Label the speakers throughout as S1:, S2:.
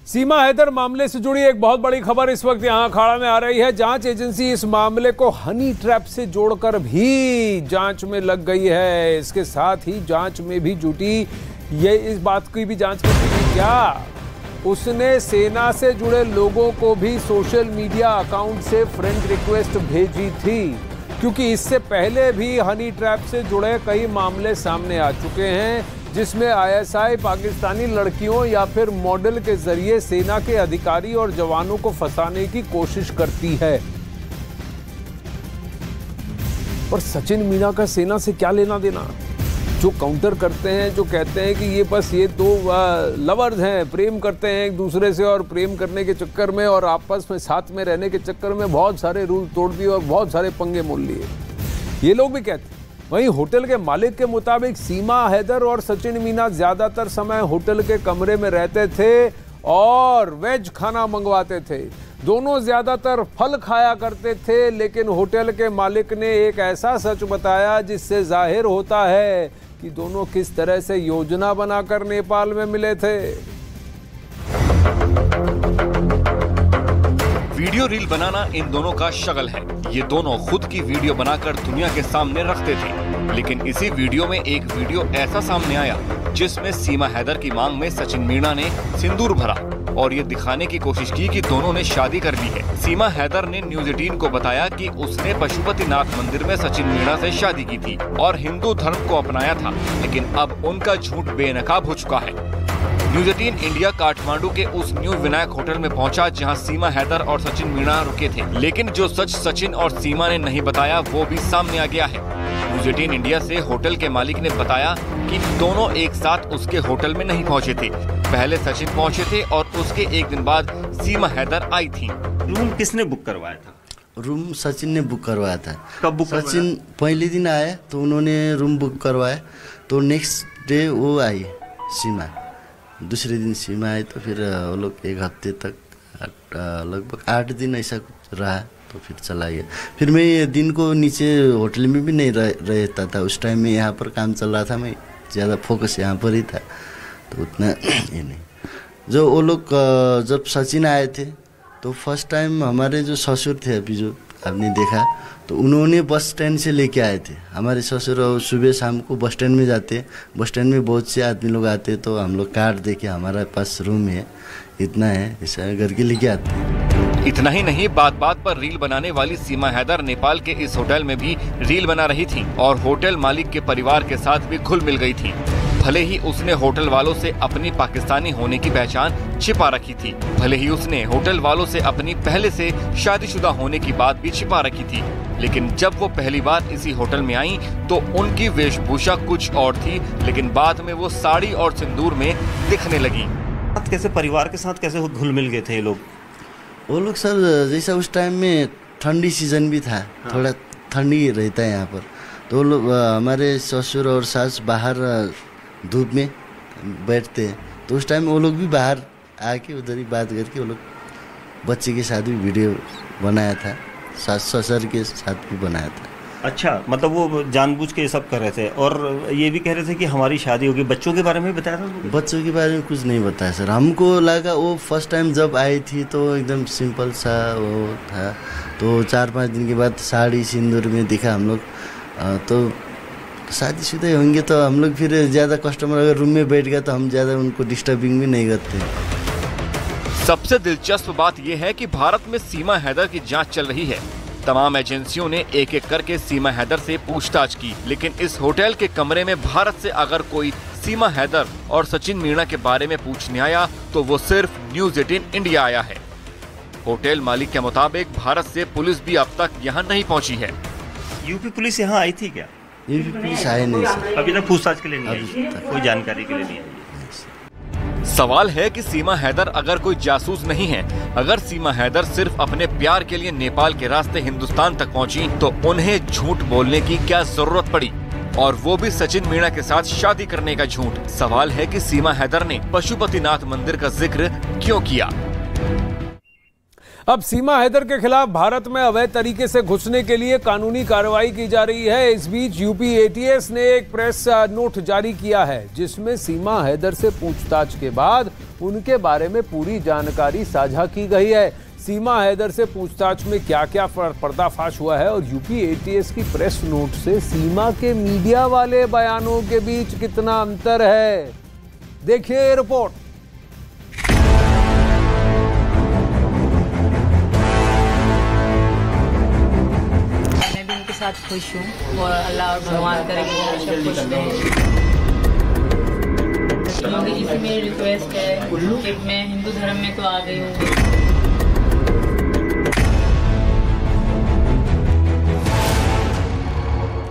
S1: सीमा हैदर मामले से जुड़ी एक बहुत बड़ी खबर इस वक्त यहां अखाड़ा में आ रही है। जांच एजेंसी इस मामले को हनी ट्रैप से जोड़कर भी जांच में लग गई है। इसके साथ ही जांच में भी जुटी ये इस बात की भी जांच करती है क्या उसने सेना से जुड़े लोगों को भी सोशल मीडिया अकाउंट से फ्रेंड रिक्वेस्ट भेजी थी, क्योंकि इससे पहले भी हनी ट्रैप से जुड़े कई मामले सामने आ चुके हैं जिसमें आईएसआई पाकिस्तानी लड़कियों या फिर मॉडल के जरिए सेना के अधिकारी और जवानों को फंसाने की कोशिश करती है। और सचिन मीणा का सेना से क्या लेना देना? जो काउंटर करते हैं, जो कहते हैं कि ये बस ये दो लवर्स हैं, प्रेम करते हैं एक दूसरे से, और प्रेम करने के चक्कर में और आपस में साथ में रहने के चक्कर में बहुत सारे रूल तोड़ दिए और बहुत सारे पंगे मोल लिए, ये लोग भी कहते हैं। वहीं होटल के मालिक के मुताबिक सीमा हैदर और सचिन मीणा ज्यादातर समय होटल के कमरे में रहते थे और वेज खाना मंगवाते थे। दोनों ज्यादातर फल खाया करते थे, लेकिन होटल के मालिक ने एक ऐसा सच बताया जिससे जाहिर होता है कि दोनों किस तरह से योजना बनाकर नेपाल में मिले थे।
S2: वीडियो रील बनाना इन दोनों का शगल है। ये दोनों खुद की वीडियो बनाकर दुनिया के सामने रखते थे, लेकिन इसी वीडियो में एक वीडियो ऐसा सामने आया जिसमें सीमा हैदर की मांग में सचिन मीणा ने सिंदूर भरा और ये दिखाने की कोशिश की कि दोनों ने शादी कर ली है। सीमा हैदर ने न्यूज़ 18 को बताया कि उसने पशुपतिनाथ मंदिर में सचिन मीणा से शादी की थी और हिंदू धर्म को अपनाया था, लेकिन अब उनका झूठ बेनकाब हो चुका है। न्यूज़ 18 इंडिया काठमांडू के उस न्यू विनायक होटल में पहुंचा जहां सीमा हैदर और सचिन मीणा रुके थे, लेकिन जो सच सचिन और सीमा ने नहीं बताया वो भी सामने आ गया है। न्यूज़ 18 इंडिया से होटल के मालिक ने बताया कि दोनों एक साथ उसके होटल में नहीं पहुंचे थे। पहले सचिन पहुंचे थे और उसके एक दिन बाद सीमा हैदर आई थी।
S3: रूम किसने बुक करवाया था?
S4: रूम सचिन ने बुक करवाया था।
S3: कब बुक करवाया?
S4: सचिन पहले दिन आया तो उन्होंने रूम बुक करवाया, तो नेक्स्ट डे वो आई सीमा, दूसरे दिन सीमा आई, तो फिर वो लोग एक हफ्ते तक लगभग 8 दिन ऐसा कुछ रहा, तो फिर चला गया। फिर मैं दिन को नीचे होटल में भी नहीं रहता था, उस टाइम में यहाँ पर काम चल रहा था, मैं ज़्यादा फोकस यहाँ पर ही था, तो उतना ये नहीं। जो वो लोग जब सचिन आए थे तो फर्स्ट टाइम हमारे जो ससुर थे, अभी जो आपने देखा, तो उन्होंने बस स्टैंड से लेके आए थे। हमारे ससुर सुबह शाम को बस स्टैंड में जाते, बस स्टैंड में बहुत से आदमी लोग आते, तो हम लोग कार्ड दे के हमारे पास रूम है, इतना है, ऐसा करके लेके आते हैं।
S2: इतना ही नहीं, बात बात पर रील बनाने वाली सीमा हैदर नेपाल के इस होटल में भी रील बना रही थी और होटल मालिक के परिवार के साथ भी घुल मिल गई थी। भले ही उसने होटल वालों से अपनी पाकिस्तानी होने की पहचान छिपा रखी थी, भले ही उसने होटल वालों से अपनी पहले से शादीशुदा होने की बात भी छिपा रखी थी, लेकिन जब वो पहली बार इसी होटल में आई तो उनकी वेशभूषा कुछ और थी, लेकिन बाद में वो साड़ी और सिंदूर में दिखने लगी।
S3: कैसे परिवार के साथ कैसे घुल मिल गए थे ये लोग?
S4: वो लोग सर, जैसा उस टाइम में ठंडी सीजन भी था, थोड़ा ठंडी रहता है यहाँ पर, तो वो लोग हमारे ससुर और सास बाहर धूप में बैठते हैं, तो उस टाइम वो लोग भी बाहर आके उधर ही बात करके वो लोग बच्चे के साथ भी वीडियो बनाया था, सास ससुर के साथ भी बनाया था।
S3: अच्छा, मतलब वो जानबूझ के ये सब कर रहे थे और ये भी कह रहे थे कि हमारी शादी होगी। बच्चों के बारे में बताया था?
S4: बच्चों के बारे में कुछ नहीं बताया सर, हमको लगा वो फर्स्ट टाइम जब आई थी तो एकदम सिंपल सा वो था, तो 4-5 दिन के बाद साड़ी सिंदूर में दिखा हम लोग, तो शादीशुदा होंगे, तो हम लोग फिर ज़्यादा कस्टमर अगर रूम में बैठ गया तो हम ज़्यादा उनको डिस्टर्बिंग भी नहीं करते।
S2: सबसे दिलचस्प बात यह है कि भारत में सीमा हैदर की जांच चल रही है। तमाम एजेंसियों ने एक एक करके सीमा हैदर से पूछताछ की, लेकिन इस होटल के कमरे में भारत से अगर कोई सीमा हैदर और सचिन मीणा के बारे में पूछने आया तो वो सिर्फ न्यूज़ 18 इंडिया आया है। होटल मालिक के मुताबिक भारत से पुलिस भी अब तक यहाँ नहीं पहुँची है।
S3: यूपी पुलिस यहाँ आई थी क्या?
S4: यूपी पुलिस आए नहीं सर,
S3: अभी तक पूछताछ के लिए नहीं आई, कोई जानकारी के लिए नहीं आई।
S2: सवाल है कि सीमा हैदर अगर कोई जासूस नहीं है, अगर सीमा हैदर सिर्फ अपने प्यार के लिए नेपाल के रास्ते हिंदुस्तान तक पहुंची, तो उन्हें झूठ बोलने की क्या जरूरत पड़ी, और वो भी सचिन मीणा के साथ शादी करने का झूठ। सवाल है कि सीमा हैदर ने पशुपतिनाथ मंदिर का जिक्र क्यों किया।
S1: अब सीमा हैदर के खिलाफ भारत में अवैध तरीके से घुसने के लिए कानूनी कार्रवाई की जा रही है। इस बीच यूपी एटीएस ने एक प्रेस नोट जारी किया है जिसमें सीमा हैदर से पूछताछ के बाद उनके बारे में पूरी जानकारी साझा की गई है। सीमा हैदर से पूछताछ में क्या क्या पर्दाफाश हुआ है और यूपी एटीएस की प्रेस नोट से सीमा के मीडिया वाले बयानों के बीच कितना अंतर है, देखिए रिपोर्ट।
S5: मैं भी उनके साथ खुश हूँ और अल्लाह और भगवान करे कि हमेशा खुश रहें। मोदी जी से मेरी रिक्वेस्ट है कि मैं हिंदू धर्म में तो आ गई हूँ।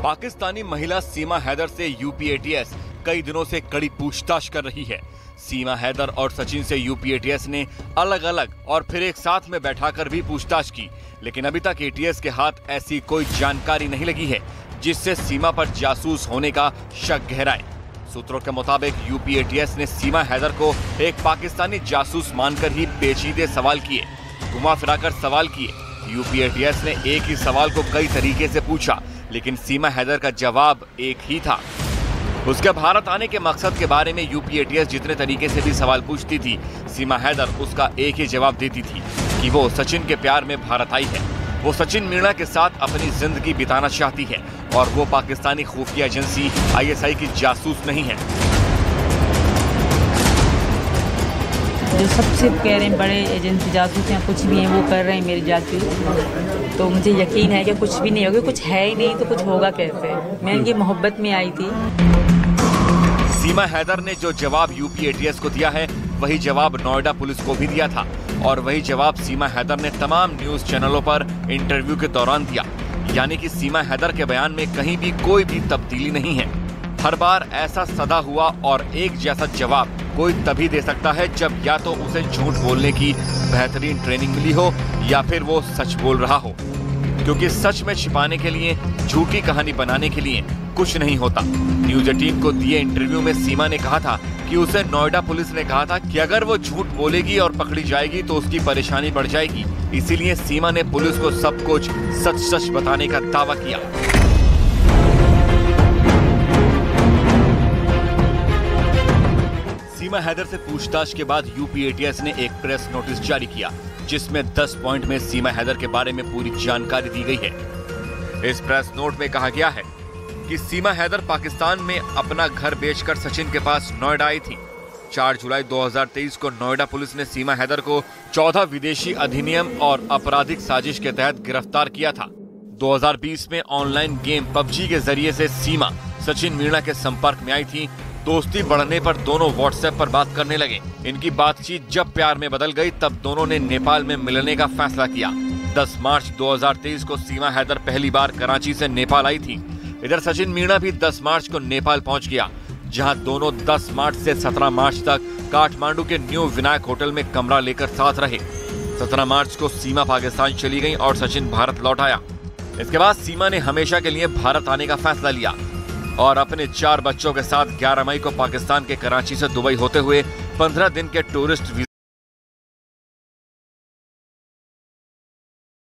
S2: पाकिस्तानी महिला सीमा हैदर से यूपी एटीएस कई दिनों से कड़ी पूछताछ कर रही है। सीमा हैदर और सचिन से यूपी एटीएस ने अलग अलग और फिर एक साथ में बैठाकर भी पूछताछ की, लेकिन अभी तक एटीएस के हाथ ऐसी कोई जानकारी नहीं लगी है जिससे सीमा पर जासूस होने का शक गहराए। सूत्रों के मुताबिक यूपी एटीएस ने सीमा हैदर को एक पाकिस्तानी जासूस मानकर ही पेचीदे सवाल किए, घुमा फिराकर सवाल किए। यूपी एटीएस ने एक ही सवाल को कई तरीके से पूछा, लेकिन सीमा हैदर का जवाब एक ही था। उसके भारत आने के मकसद के बारे में यूपी एटीएस जितने तरीके से भी सवाल पूछती थी, सीमा हैदर उसका एक ही जवाब देती थी कि वो सचिन के प्यार में भारत आई है। वो सचिन मीणा के साथ अपनी जिंदगी बिताना चाहती है और वो पाकिस्तानी खुफिया एजेंसी आईएसआई की जासूस नहीं है।
S5: जो सबसे कह रहे हैं बड़े एजेंसी जासूस हैं, कुछ भी हैं वो कर रहे हैं मेरी जासूस, तो मुझे यकीन है कि कुछ भी नहीं होगा। कुछ है ही नहीं तो कुछ होगा कैसे। मैं इनकी मोहब्बत में आई थी।
S2: सीमा हैदर ने जो जवाब यूपी एटीएस को दिया है वही जवाब नोएडा पुलिस को भी दिया था और वही जवाब सीमा हैदर ने तमाम न्यूज चैनलों पर इंटरव्यू के दौरान दिया। यानी कि सीमा हैदर के बयान में कहीं भी कोई भी तब्दीली नहीं है। हर बार ऐसा सदा हुआ और एक जैसा जवाब कोई तभी दे सकता है जब या तो उसे झूठ बोलने की बेहतरीन ट्रेनिंग मिली हो या फिर वो सच बोल रहा हो, क्योंकि सच में छिपाने के लिए, झूठी कहानी बनाने के लिए कुछ नहीं होता। न्यूज 18 को दिए इंटरव्यू में सीमा ने कहा था कि उसे नोएडा पुलिस ने कहा था कि अगर वो झूठ बोलेगी और पकड़ी जाएगी तो उसकी परेशानी बढ़ जाएगी। इसीलिए सीमा ने पुलिस को सब कुछ सच सच बताने का दावा किया। सीमा हैदर से पूछताछ के बाद यूपी एटीएस ने एक प्रेस नोटिस जारी किया जिसमें 10 पॉइंट में सीमा हैदर के बारे में पूरी जानकारी दी गई है। इस प्रेस नोट में कहा गया है कि सीमा हैदर पाकिस्तान में अपना घर बेचकर सचिन के पास नोएडा आई थी। 4 जुलाई 2023 को नोएडा पुलिस ने सीमा हैदर को 14 विदेशी अधिनियम और आपराधिक साजिश के तहत गिरफ्तार किया था। 2020 में ऑनलाइन गेम पबजी के जरिए से सीमा सचिन मीणा के संपर्क में आई थी। दोस्ती बढ़ने पर दोनों व्हाट्सएप पर बात करने लगे। इनकी बातचीत जब प्यार में बदल गई तब दोनों ने नेपाल में मिलने का फैसला किया। 10 मार्च 2023 को सीमा हैदर पहली बार कराची से नेपाल आई थी। इधर सचिन मीणा भी 10 मार्च को नेपाल पहुंच गया, जहां दोनों 10 मार्च से 17 मार्च तक काठमांडू के न्यू विनायक होटल में कमरा लेकर साथ रहे। 17 मार्च को सीमा पाकिस्तान चली गई और सचिन भारत लौट आया। इसके बाद सीमा ने हमेशा के लिए भारत आने का फैसला लिया और अपने 4 बच्चों के साथ 11 मई को पाकिस्तान के कराची से दुबई होते हुए 15 दिन के टूरिस्ट